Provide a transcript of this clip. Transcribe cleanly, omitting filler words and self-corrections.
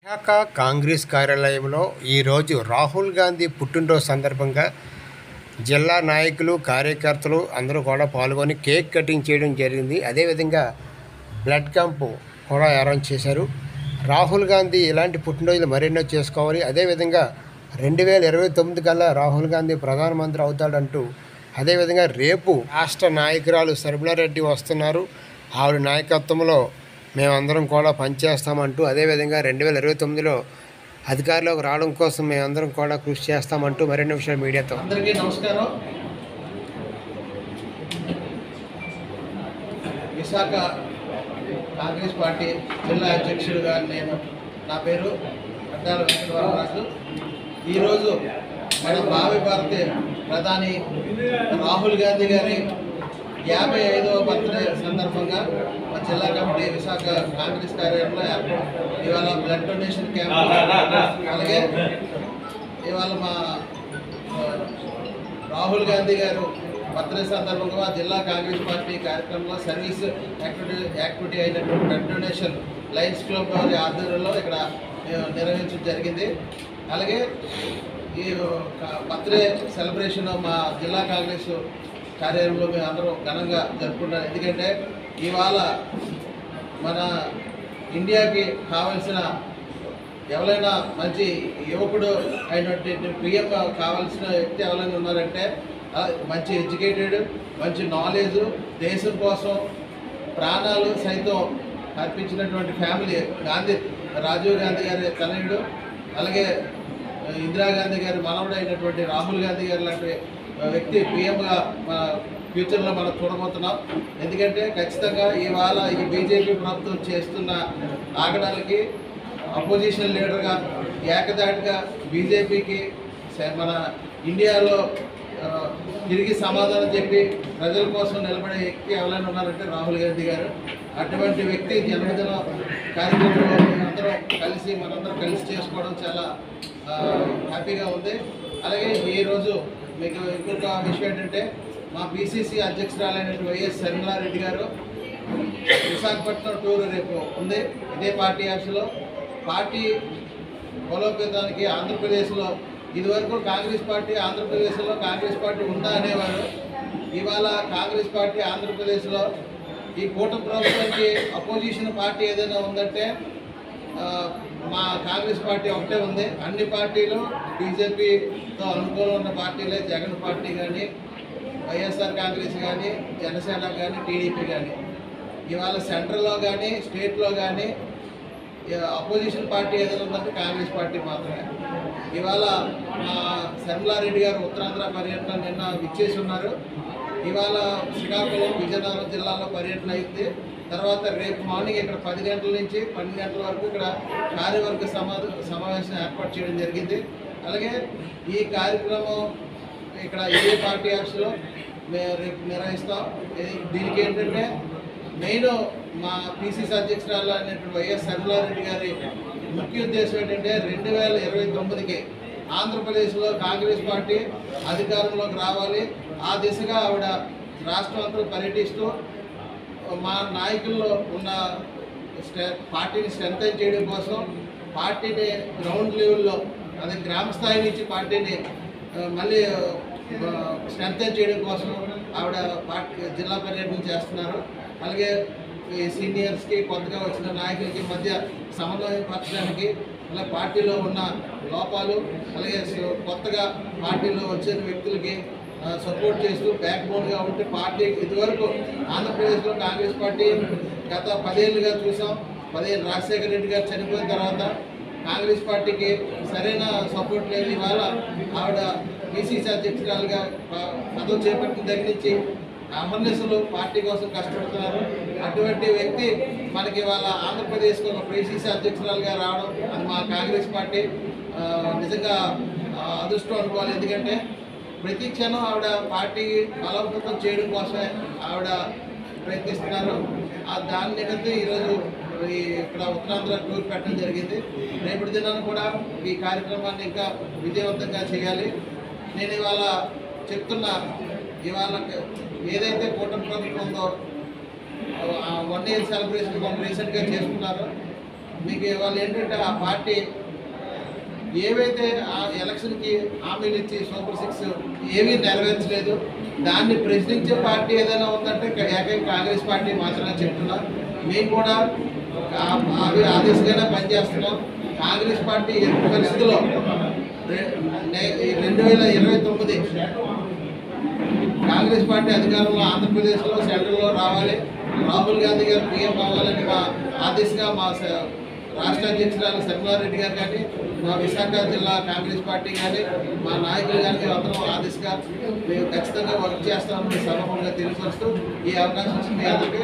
విశాఖ కాంగ్రెస్ కార్యాలయంలో ఈరోజు రాహుల్ గాంధీ పుట్టినరోజు సందర్భంగా జిల్లా నాయకులు కార్యకర్తలు అందరూ కూడా పాల్గొని కేక్ కటింగ్ చేయడం జరిగింది. అదేవిధంగా బ్లడ్ క్యాంప్ కూడా అరేంజ్ చేశారు. రాహుల్ గాంధీ ఇలాంటి పుట్టినరోజులు మరెన్నో చేసుకోవాలి. అదేవిధంగా 2029 కల్లా రాహుల్ గాంధీ ప్రధానమంత్రి అవుతాడంటూ, అదేవిధంగా రేపు రాష్ట్ర నాయకురాలు శర్మిలారెడ్డి వస్తున్నారు, ఆవిడ నాయకత్వంలో మేమందరం కూడా పనిచేస్తామంటూ, అదేవిధంగా 2029లో అధికారంలోకి రావడం కోసం మేమందరం కూడా కృషి చేస్తామంటూ మరిన్ని విషయాలు మీడియాతో. అందరికీ నమస్కారం. విశాఖ కాంగ్రెస్ పార్టీ జిల్లా అధ్యక్షుడిగా నా పేరు అడ్డాల వెంకటవరరాజు. ఈరోజు మన భావి భారతీయ ప్రధాని రాహుల్ గాంధీ గారి 55వ బర్త్డే సందర్భంగా మా జిల్లా కమిటీ విశాఖ కాంగ్రెస్ కార్యాలయంలో ఇవాళ బ్లడ్ డొనేషన్ క్యాంప్, అలాగే ఇవాళ మా రాహుల్ గాంధీ గారు బర్త్డే సందర్భంగా జిల్లా కాంగ్రెస్ పార్టీ కార్యక్రమంలో సర్వీస్ యాక్టివిటీ అయినటువంటి బ్లడ్ డొనేషన్ లయన్స్ క్లబ్ వారి ఆధ్వర్యంలో ఇక్కడ నిర్వహించడం జరిగింది. అలాగే ఈ బర్త్డే సెలబ్రేషన్ మా జిల్లా కాంగ్రెస్ కార్యాలయంలో మేము అందరూ ఘనంగా జరుపుకుంటాం. ఎందుకంటే ఇవాళ మన ఇండియాకి కావాల్సిన ఎవరైనా మంచి యువకుడు అయినటువంటి పిఎం కావాల్సిన వ్యక్తి ఎవరైనా ఉన్నారంటే మంచి ఎడ్యుకేటెడ్, మంచి నాలెడ్జ్, దేశం కోసం ప్రాణాలు సైతం అర్పించినటువంటి ఫ్యామిలీ రాజీవ్ గాంధీ గారి తనయుడు, అలాగే ఇందిరాగాంధీ గారి మనవడు అయినటువంటి రాహుల్ గాంధీ గారి లాంటి వ్యక్తి పిఎంగా ఫ్యూచర్లో మనం చూడబోతున్నాం. ఎందుకంటే ఖచ్చితంగా ఇవాళ ఈ బీజేపీ ప్రభుత్వం చేస్తున్న ఆగడాలకి అపోజిషన్ లీడర్గా ఏకదాటిగా బీజేపీకి మన ఇండియాలో తిరిగి సమాధానం చెప్పి ప్రజల కోసం నిలబడే వ్యక్తి ఎవరైనా ఉన్నారంటే రాహుల్ గాంధీ గారు. అటువంటి వ్యక్తి జన్మదిన కార్యక్రమంలో మనందరం కలిసి చేసుకోవడం చాలా హ్యాపీగా ఉంది. అలాగే ఈరోజు మీకు ఇంకొక విషయం ఏంటంటే మా బీసీసీ అధ్యక్షురాలైనటువంటి వైఎస్ శర్మిలారెడ్డి గారు విశాఖపట్నం టూర్ రేపు ఉంది. ఇదే పార్టీ ఆఫీసులో పార్టీ బలోపేతానికి ఆంధ్రప్రదేశ్లో ఇదివరకు కాంగ్రెస్ పార్టీ ఆంధ్రప్రదేశ్లో కాంగ్రెస్ పార్టీ ఉందా అనేవారు. ఇవాళ కాంగ్రెస్ పార్టీ ఆంధ్రప్రదేశ్లో ఈ కూటమి ప్రభుత్వానికి అపోజిషన్ పార్టీ ఏదైనా ఉందంటే మా కాంగ్రెస్ పార్టీ ఒకటే ఉంది. అన్ని పార్టీలు బీజేపీతో అనుకూలం ఉన్న పార్టీలే జగన్ పార్టీ కానీ, వైఎస్ఆర్ కాంగ్రెస్ కానీ, జనసేన కానీ, టీడీపీ కానీ. ఇవాళ సెంట్రల్లో కానీ స్టేట్లో కానీ అపోజిషన్ పార్టీ ఏదైనా ఉందంటే కాంగ్రెస్ పార్టీ మాత్రమే. ఇవాళ మా శర్మిలారెడ్డి గారు ఉత్తరాంధ్ర పర్యటన నిన్న విచ్చేసి ఉన్నారు. ఇవాళ శ్రీకాకుళం, విజయనగరం జిల్లాలో పర్యటన అయింది. తర్వాత రేపు మార్నింగ్ ఇక్కడ 10 గంటల నుంచి 12 గంటల వరకు ఇక్కడ కార్యవర్గ సమావేశం ఏర్పాటు చేయడం జరిగింది. అలాగే ఈ కార్యక్రమం ఇక్కడ ఏ పార్టీ ఆఫీస్లో మేము రేపు నిర్వహిస్తాం. దీనికి ఏంటంటే మెయిన్ మా పీసీసీ అధ్యక్షురాలు అనేటువంటి వైఎస్ శర్మిలారెడ్డి గారి ముఖ్య ఉద్దేశం ఏంటంటే 2029కి ఆంధ్రప్రదేశ్లో కాంగ్రెస్ పార్టీ అధికారంలోకి రావాలి. ఆ దిశగా ఆవిడ రాష్ట్రం అంతా పర్యటిస్తూ మా నాయకుల్లో ఉన్న పార్టీని స్ట్రెంథెన్ చేయడం కోసం, పార్టీని గ్రౌండ్ లెవెల్లో అదే గ్రామ స్థాయి నుంచి పార్టీని మళ్ళీ స్ట్రెంథెన్ చేయడం కోసం ఆవిడ జిల్లా పర్యటన చేస్తున్నారు. అలాగే సీనియర్స్కి కొత్తగా వచ్చిన నాయకులకి మధ్య సమన్వయం పరచడానికి, అలాగే పార్టీలో ఉన్న లోపాలు, అలాగే కొత్తగా పార్టీలో వచ్చిన వ్యక్తులకి సపోర్ట్ చేస్తూ బ్యాక్ బోన్గా ఉంటే పార్టీ ఇదివరకు ఆంధ్రప్రదేశ్లో కాంగ్రెస్ పార్టీ గత 10 ఏళ్ళుగా చూసాం. 10 ఏళ్ళు రాజశేఖర రెడ్డి గారు చనిపోయిన తర్వాత కాంగ్రెస్ పార్టీకి సరైన సపోర్ట్ లేదు. ఇవాళ ఆవిడ బీసీసీ అధ్యక్షురాలుగా పదవి చేపట్టిన దగ్గర నుంచి అహర్నిశలు పార్టీ కోసం కష్టపడుతున్నారు. అటువంటి వ్యక్తి మనకి ఇవాళ ఆంధ్రప్రదేశ్కి ఒక బీసీసీ అధ్యక్షురాలుగా రావడం అది మా కాంగ్రెస్ పార్టీ నిజంగా అదృష్టం అనుకోవాలి. ఎందుకంటే ప్రతి క్షణం ఆవిడ పార్టీ బలోపేతం చేయడం కోసమే ఆవిడ ప్రయత్నిస్తున్నారు. దాని నిమిత్తం ఈరోజు ఇక్కడ ఉత్తరాంధ్ర టూర్ పెట్టడం జరిగింది. రేపటి దినాన్ని కూడా ఈ కార్యక్రమాన్ని ఇంకా విజయవంతంగా చేయాలి. నేను ఇవాళ చెప్తున్నా, ఇవాళ ఏదైతే కూటమి ప్రభుత్వం ఉందో 1 year సెలబ్రేషన్ మనం రీసెంట్గా చేసుకున్నారో మీకు వాళ్ళు ఏంటంటే ఆ పార్టీ ఏవైతే ఆ ఎలక్షన్కి హామీలు ఇచ్చి సూపర్ 6 ఏమీ నెరవేర్చలేదు. దాన్ని ప్రశ్నించే పార్టీ ఏదైనా ఉందంటే ఏకైక కాంగ్రెస్ పార్టీ మాత్రమే చెప్తున్నాం. మేము కూడా అవి ఆ దిశగానే పనిచేస్తున్నాం. కాంగ్రెస్ పార్టీ ఎట్టి పరిస్థితుల్లో 2029 కాంగ్రెస్ పార్టీ అధికారంలో ఆంధ్రప్రదేశ్లో సెంట్రల్లో రావాలి, రాహుల్ గాంధీ గారు పీఎం అవ్వాలని ఆ దిశగా మా రాష్ట్ర అధ్యక్షురాలు శర్మారెడ్డి గారు కానీ, మా విశాఖ జిల్లా కాంగ్రెస్ పార్టీ కానీ, మా నాయకులు కానీ అందరం ఆ దిశగా మేము ఖచ్చితంగా వర్క్ చేస్తామని సభముగా తెలియపరుస్తూ ఈ అవకాశం మీ అందరికీ